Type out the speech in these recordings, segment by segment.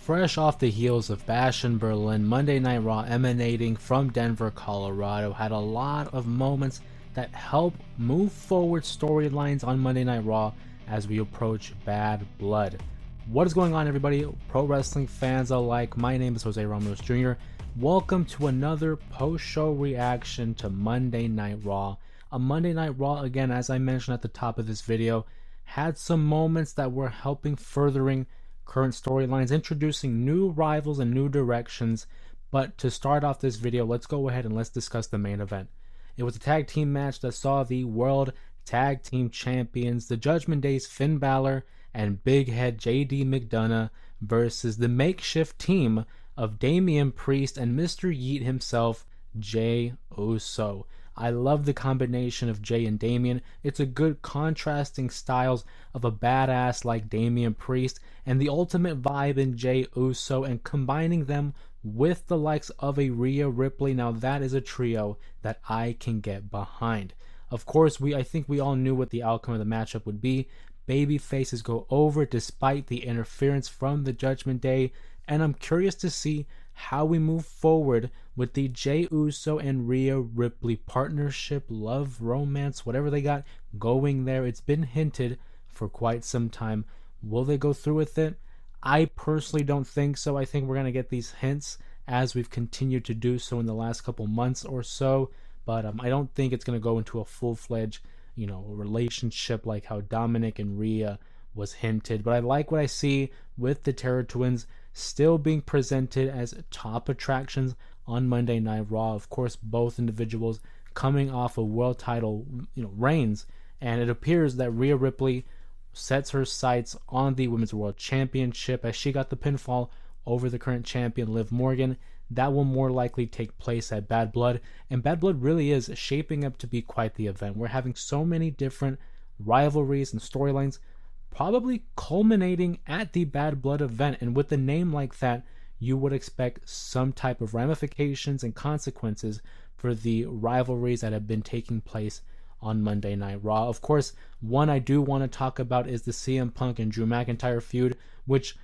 Fresh off the heels of Bash in Berlin, Monday Night Raw emanating from Denver, Colorado had a lot of moments that help move forward storylines on Monday Night Raw as we approach Bad Blood. What is going on, everybody? Pro wrestling fans alike, my name is Jose Ramos Jr. Welcome to another post-show reaction to Monday Night Raw. A Monday Night Raw, again, as I mentioned at the top of this video, had some moments that were helping furthering current storylines, introducing new rivals and new directions. But to start off this video, let's go ahead and let's discuss the main event. It was a tag team match that saw the World Tag Team Champions, the Judgment Day's Finn Balor and Big Head JD McDonough versus the makeshift team of Damian Priest and Mr. Yeet himself, Jey Uso. I love the combination of Jey and Damian. It's a good contrasting styles of a badass like Damian Priest and the ultimate vibe in Jey Uso, and combining them with the likes of a Rhea Ripley. Now that is a trio that I can get behind. Of course, I think we all knew what the outcome of the matchup would be. Baby faces go over despite the interference from the Judgment Day, and I'm curious to see how we move forward with the Jey Uso and Rhea Ripley partnership, love, romance, whatever they got going there. It's been hinted for quite some time. Will they go through with it? I personally don't think so. I think we're going to get these hints as we've continued to do so in the last couple months or so, but I don't think it's going to go into a full-fledged, relationship like how Dominic and Rhea was hinted. But I like what I see with the Terror Twins still being presented as top attractions on Monday Night Raw. Of course, both individuals coming off of world title reigns, and it appears that Rhea Ripley sets her sights on the Women's World Championship as she got the pinfall over the current champion Liv Morgan. That will more likely take place at Bad Blood, and Bad Blood really is shaping up to be quite the event. We're having so many different rivalries and storylines probably culminating at the Bad Blood event, and with a name like that, you would expect some type of ramifications and consequences for the rivalries that have been taking place on Monday Night Raw. Of course, one I do want to talk about is the CM Punk and Drew McIntyre feud, which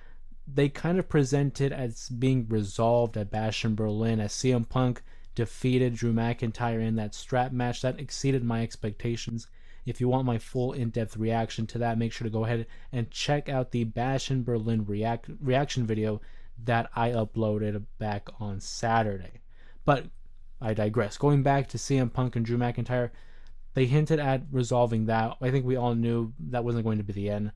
they kind of presented as being resolved at Bash in Berlin, as CM Punk defeated Drew McIntyre in that strap match that exceeded my expectations. If you want my full in-depth reaction to that, make sure to go ahead and check out the Bash in Berlin reaction video that I uploaded back on Saturday. But I digress. Going back to CM Punk and Drew McIntyre, they hinted at resolving that. I think we all knew that wasn't going to be the end.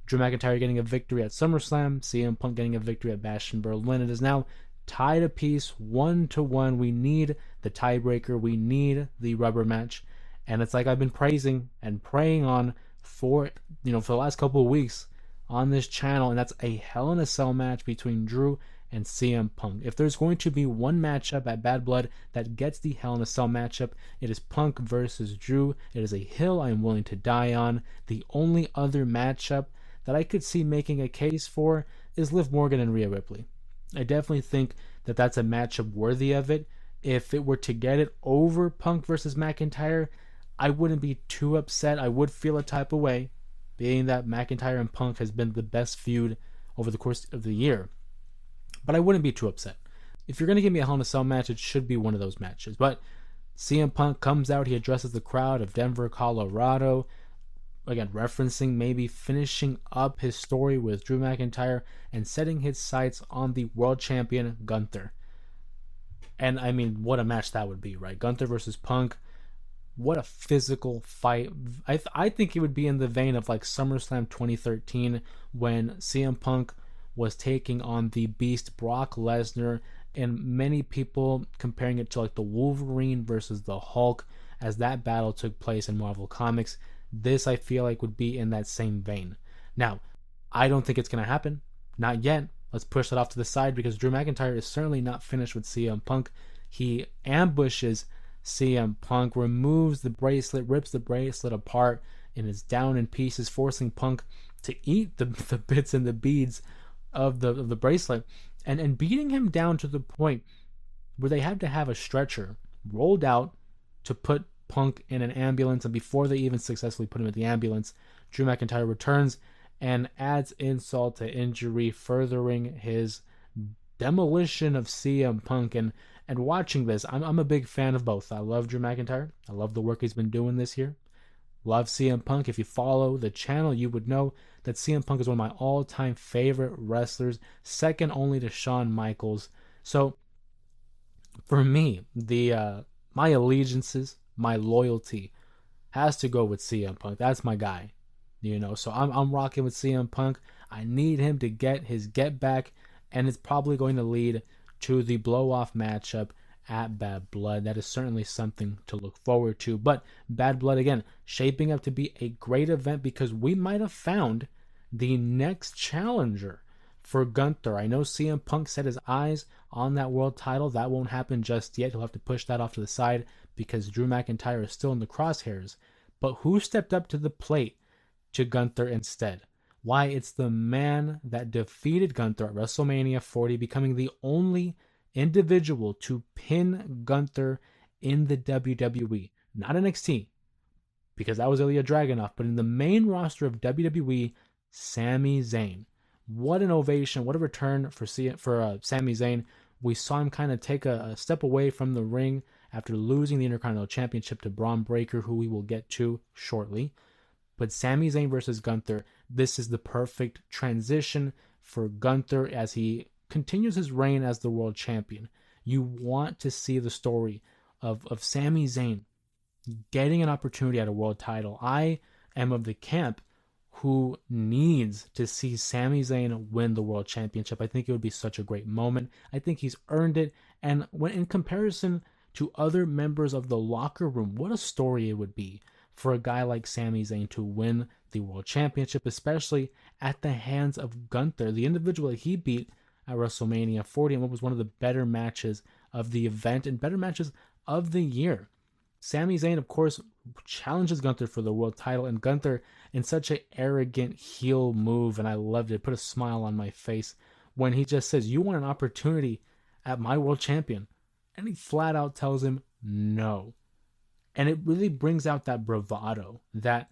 Drew McIntyre getting a victory at SummerSlam, CM Punk getting a victory at Bash in Berlin. It is now tied apiece, 1-1. We need the tiebreaker. We need the rubber match. And it's like I've been praising and praying on for the last couple of weeks on this channel, and that's a Hell in a Cell match between Drew and CM Punk. If there's going to be one matchup at Bad Blood that gets the Hell in a Cell matchup, it is Punk versus Drew. It is a hill I am willing to die on. The only other matchup that I could see making a case for is Liv Morgan and Rhea Ripley. I definitely think that that's a matchup worthy of it. If it were to get it over Punk versus McIntyre, I wouldn't be too upset. I would feel a type of way, being that McIntyre and Punk has been the best feud over the course of the year. But I wouldn't be too upset. If you're going to give me a Hell in a Cell match, it should be one of those matches. But CM Punk comes out, he addresses the crowd of Denver, Colorado, again referencing maybe finishing up his story with Drew McIntyre and setting his sights on the world champion Gunther. And I mean, what a match that would be, right? Gunther versus Punk. What a physical fight. I think it would be in the vein of like SummerSlam 2013 when CM Punk was taking on the Beast Brock Lesnar, and many people comparing it to like the Wolverine versus the Hulk as that battle took place in Marvel Comics. This I feel like would be in that same vein. Now, I don't think it's going to happen. Not yet. Let's push that off to the side because Drew McIntyre is certainly not finished with CM Punk. He ambushes CM Punk, removes the bracelet, rips the bracelet apart, and is down in pieces, forcing Punk to eat the bits and the beads of the bracelet, and beating him down to the point where they had to have a stretcher rolled out to put Punk in an ambulance. And before they even successfully put him in the ambulance, Drew McIntyre returns and adds insult to injury, furthering his demolition of CM Punk. And watching this, I'm a big fan of both. I love Drew McIntyre. I love the work he's been doing this year. Love CM Punk. If you follow the channel, you would know that CM Punk is one of my all-time favorite wrestlers, second only to Shawn Michaels. So for me, the my allegiances, my loyalty has to go with CM Punk. That's my guy, So I'm rocking with CM Punk. I need him to get his get back, and it's probably going to lead to the blow off matchup at Bad Blood. That is certainly something to look forward to. But Bad Blood again, shaping up to be a great event because we might have found the next challenger for Gunther. I know CM Punk set his eyes on that world title. That won't happen just yet. He'll have to push that off to the side because Drew McIntyre is still in the crosshairs. But who stepped up to the plate to Gunther instead? Why, it's the man that defeated Gunther at WrestleMania 40, becoming the only individual to pin Gunther in the WWE. Not NXT, because that was Ilya Dragunov, but in the main roster of WWE, Sami Zayn. What an ovation! What a return for Sami Zayn. We saw him kind of take a step away from the ring after losing the Intercontinental Championship to Braun Breaker, who we will get to shortly. But Sami Zayn versus Gunther, this is the perfect transition for Gunther as he continues his reign as the world champion. You want to see the story of Sami Zayn getting an opportunity at a world title. I am of the camp who needs to see Sami Zayn win the world championship. I think it would be such a great moment. I think he's earned it. And when in comparison to other members of the locker room, what a story it would be for a guy like Sami Zayn to win the world championship, especially at the hands of Gunther, the individual that he beat at WrestleMania 40 and what was one of the better matches of the event and better matches of the year. Sami Zayn, of course, challenges Gunther for the world title, and Gunther in such an arrogant heel move, and I loved it. Put a smile on my face when he just says, "You want an opportunity at my world champion?" And he flat out tells him no. And it really brings out that bravado, that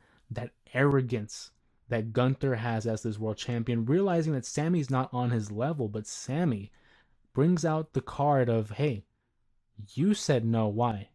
arrogance that Gunther has as this world champion, realizing that Sami's not on his level, but Sami brings out the card of, hey, you said no. Why?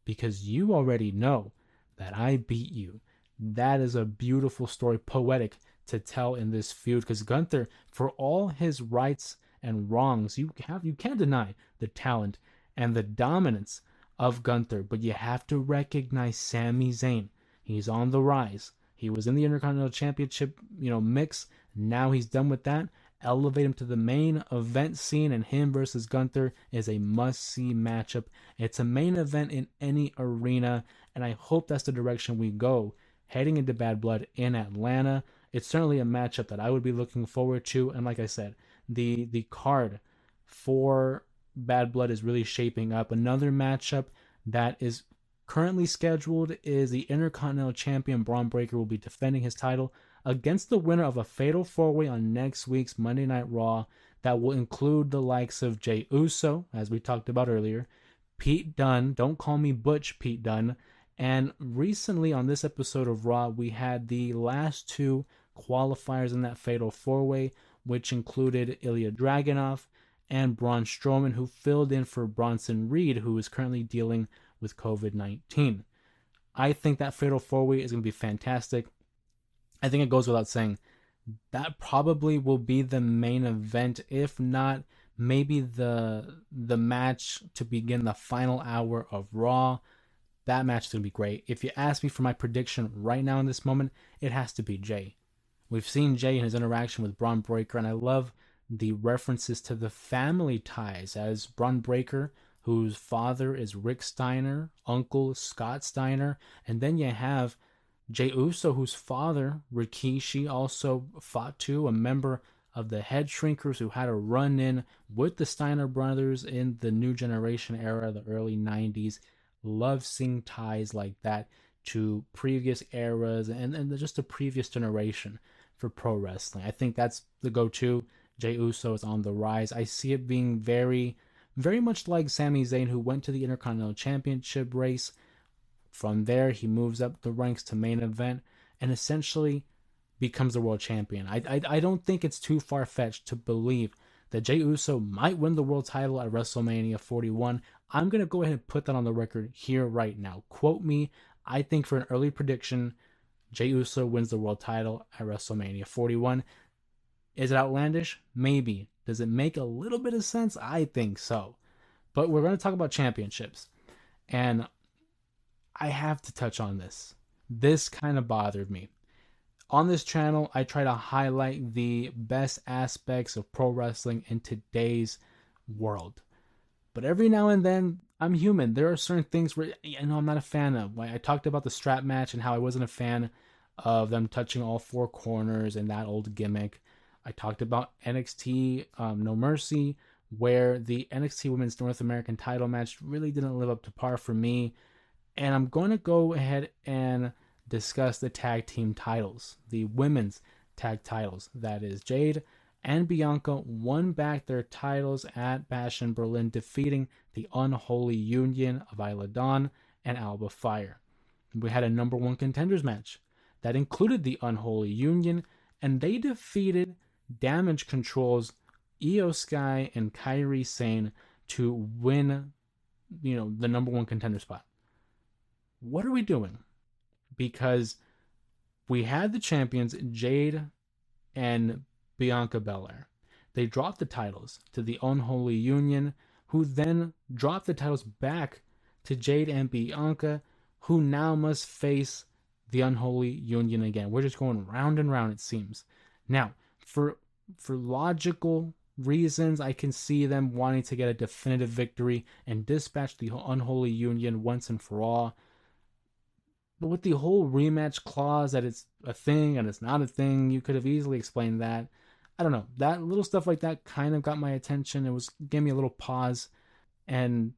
Because you already know that I beat you. That is a beautiful story, poetic to tell in this feud, because Gunther, for all his rights and wrongs, you can't deny the talent and the dominance of Gunther, but you have to recognize Sami Zayn. He's on the rise. He was in the Intercontinental Championship, mix. Now he's done with that. Elevate him to the main event scene, and him versus Gunther is a must-see matchup. It's a main event in any arena, and I hope that's the direction we go heading into Bad Blood in Atlanta. It's certainly a matchup that I would be looking forward to, and like I said, the card for Bad Blood is really shaping up. Another matchup that is currently scheduled is the Intercontinental Champion Braun Breaker will be defending his title against the winner of a Fatal 4-Way on next week's Monday Night Raw that will include the likes of Jey Uso, as we talked about earlier, Pete Dunne, don't call me Butch Pete Dunne, and recently on this episode of Raw, we had the last two qualifiers in that Fatal 4-Way, which included Ilya Dragunov and Braun Strowman, who filled in for Bronson Reed, who is currently dealing with COVID-19. I think that Fatal 4-Way is going to be fantastic. I think it goes without saying that probably will be the main event, if not maybe the match to begin the final hour of Raw. That match is going to be great. If you ask me for my prediction right now in this moment, it has to be Jey. We've seen Jey in his interaction with Braun Breaker, and I love the references to the family ties, as Braun Breaker, whose father is Rick Steiner, uncle Scott Steiner, and then you have Jey Uso, whose father, Rikishi, also fought to, a member of the Head Shrinkers who had a run-in with the Steiner brothers in the New Generation era, the early 90s. Love seeing ties like that to previous eras and just the previous generation for pro wrestling. I think that's the go-to. Jey Uso is on the rise. I see it being very, very much like Sami Zayn, who went to the Intercontinental Championship race. From there, he moves up the ranks to main event and essentially becomes a world champion. I don't think it's too far-fetched to believe that Jey Uso might win the world title at WrestleMania 41. I'm going to go ahead and put that on the record here right now. Quote me. I think for an early prediction, Jey Uso wins the world title at WrestleMania 41. Is it outlandish? Maybe. Does it make a little bit of sense? I think so. But we're going to talk about championships. And I have to touch on this. This kind of bothered me. On this channel, I try to highlight the best aspects of pro wrestling in today's world. But every now and then, I'm human. There are certain things where I'm not a fan of. Like I talked about the strap match and how I wasn't a fan of them touching all four corners and that old gimmick. I talked about NXT No Mercy, where the NXT Women's North American title match really didn't live up to par for me. And I'm going to go ahead and discuss the tag team titles, the women's tag titles. That is, Jade and Bianca won back their titles at Bash in Berlin, defeating the unholy union of Isla Dawn and Alba Fire. We had a number one contenders match that included the unholy union, and they defeated Damage Control's Io Sky and Kairi Sane to win, the number one contender spot. What are we doing? Because we had the champions, Jade and Bianca Belair. They dropped the titles to the Unholy Union, who then dropped the titles back to Jade and Bianca, who now must face the Unholy Union again. We're just going round and round, it seems. Now, for logical reasons, I can see them wanting to get a definitive victory and dispatch the Unholy Union once and for all. But with the whole rematch clause that it's a thing and it's not a thing, you could have easily explained that. I don't know. That little stuff like that kind of got my attention. Gave me a little pause. And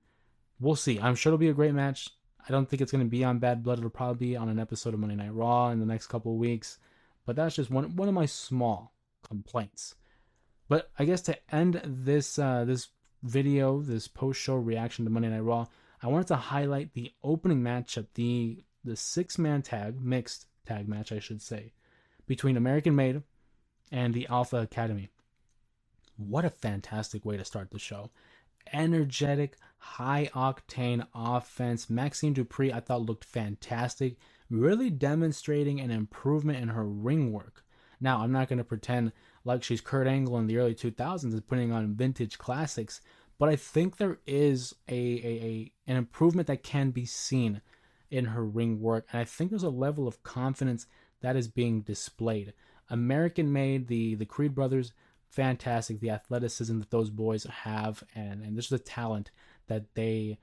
we'll see. I'm sure it'll be a great match. I don't think it's going to be on Bad Blood. It'll probably be on an episode of Monday Night Raw in the next couple of weeks. But that's just one of my small complaints. But I guess to end this video, this post-show reaction to Monday Night Raw, I wanted to highlight the opening matchup, the six-man mixed tag match, I should say, between American Made and the Alpha Academy. What a fantastic way to start the show. Energetic, high-octane offense. Maxine Dupree, I thought, looked fantastic, really demonstrating an improvement in her ring work. Now, I'm not going to pretend like she's Kurt Angle in the early 2000s and putting on vintage classics, but I think there is an improvement that can be seen in her ring work, and I think there's a level of confidence that is being displayed. American Made, the Creed brothers, fantastic. The athleticism that those boys have, and just the talent that they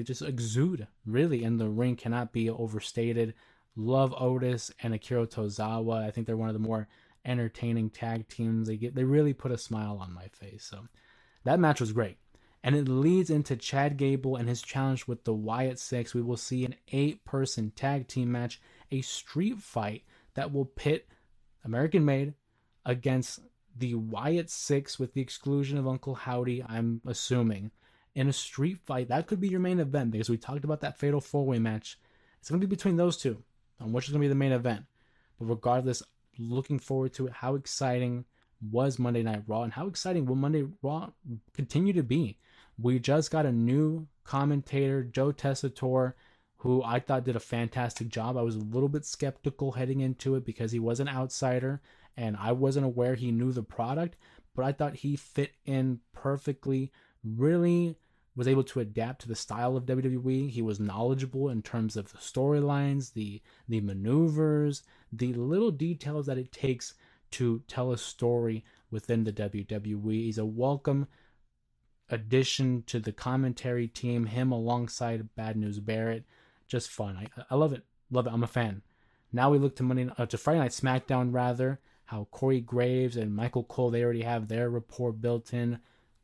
just exude really in the ring cannot be overstated. Love Otis and Akira Tozawa. I think they're one of the more entertaining tag teams. They really put a smile on my face. So that match was great. And it leads into Chad Gable and his challenge with the Wyatt Six. We will see an 8-person tag team match, a street fight that will pit American Made against the Wyatt Six with the exclusion of Uncle Howdy, I'm assuming, in a street fight. That could be your main event because we talked about that fatal 4-way match. It's going to be between those two on which is going to be the main event. But regardless, looking forward to it. How exciting was Monday Night Raw, and how exciting will Monday Raw continue to be? We just got a new commentator, Joe Tessitore, who I thought did a fantastic job. I was a little bit skeptical heading into it because he was an outsider and I wasn't aware he knew the product, but I thought he fit in perfectly, really was able to adapt to the style of WWE. He was knowledgeable in terms of the storylines, the maneuvers, the little details that it takes to tell a story within the WWE. He's a welcome addition to the commentary team, him alongside Bad News Barrett. Just fun. I love it. Love it. I'm a fan. Now we look to Friday Night SmackDown, rather, how Corey Graves and Michael Cole, they already have their rapport built in.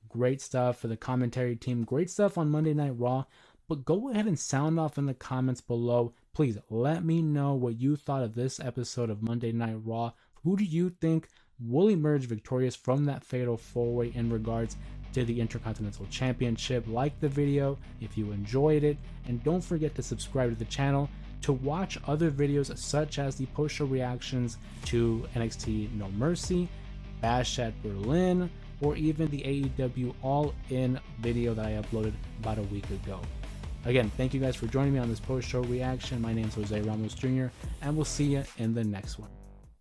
Great stuff for the commentary team. Great stuff on Monday Night Raw. But go ahead and sound off in the comments below. Please let me know what you thought of this episode of Monday Night Raw. Who do you think will emerge victorious from that fatal 4-way in regards to the Intercontinental Championship? Like the video if you enjoyed it, and don't forget to subscribe to the channel to watch other videos such as the post-show reactions to NXT No Mercy, Bash at Berlin, or even the AEW All In video that I uploaded about a week ago. Again, thank you guys for joining me on this post-show reaction. My name is Jose Ramos Jr., and we'll see you in the next one.